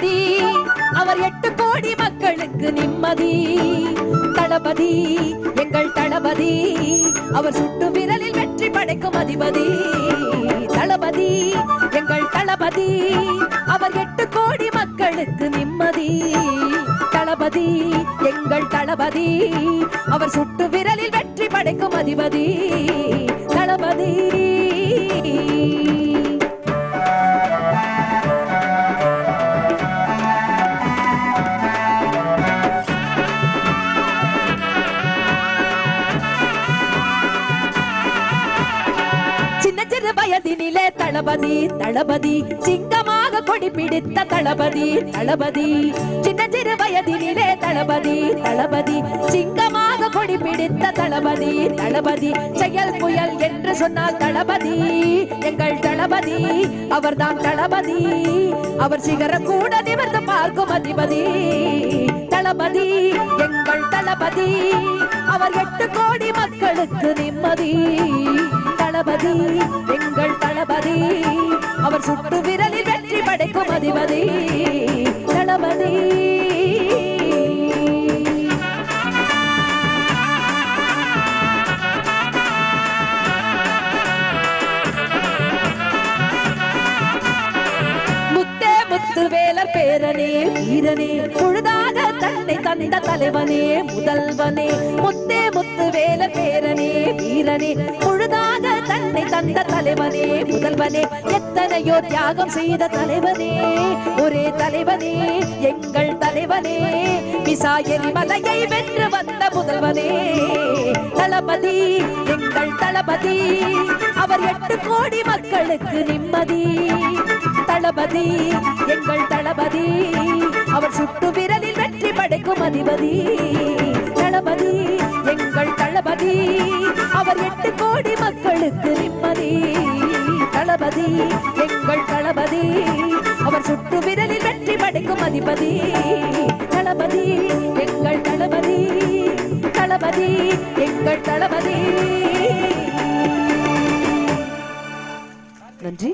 தளபதி அவர் 8 கோடி மக்களுக்கு நிம்மதி. தளபதி எங்கள் தளபதி அவர் சுட்டு விரலில் வெற்றி படைக்கும் அதிபதி. தளபதி எங்கள் தளபதி அவர் 8 கோடி மக்களுக்கு நிம்மதி. தளபதி எங்கள் தளபதி அவர் சுட்டு விரலில் வெற்றி படைக்கும் அதிபதி. தளபதி வயதினிலே தளபதி தளபதி சிங்கமாக கொடி பிடித்த தளபதி தளபதி. சின்ன சிறு வயதினிலே தளபதி தளபதி சிங்கமாக கொடி பிடித்த தளபதி தளபதி. செயல் புயல் என்று சொன்னால் தளபதி எங்கள் தளபதி அவர்தான் தளபதி. அவர் சிகர கூட நிமிர்ந்து பார்க்கும் அதிபதி. தளபதி எங்கள் தளபதி அவர் 8 கோடி மக்களுக்கு நிம்மதி. தளபதி எங்கள் தளபதி அவர் சுட்டு விரலில் வெற்றி படைக்கும் அதிபதி. தளபதி முத்தே முத்துவேலர் பேரனே வீரனே பொழுதாக தன்னை தந்த தலைவனே முதல்வனே. முத்தே முத்துவேலர் பேரனே வீரனே பொழுதாக தன்னை தந்த தலைவனே முதல்வனே. எத்தனையோ தியாகம் செய்த தலைவனே ஒரே தலைவனே எங்கள் தலைவனே. விசாயரி மலையை வென்று வந்த முதல்வனே. தளபதி எங்கள் தளபதி அவர் 8 கோடி மக்களுக்கு நிம்மதி. தளபதி எங்கள் தளபதி அவர் சுட்டு விரலில் வெற்றி படைக்கும் அதிபதி. தளபதி எங்கள் தளபதி அவர் 8 கோடி மக்களுக்கு நிம்மதி. தளபதி எங்கள் தளபதி அவர் சுட்டு விரலில் வெற்றி படைக்கும் அதிபதி. தளபதி எங்கள் தளபதி தளபதி எங்கள் தளபதி. நன்றி.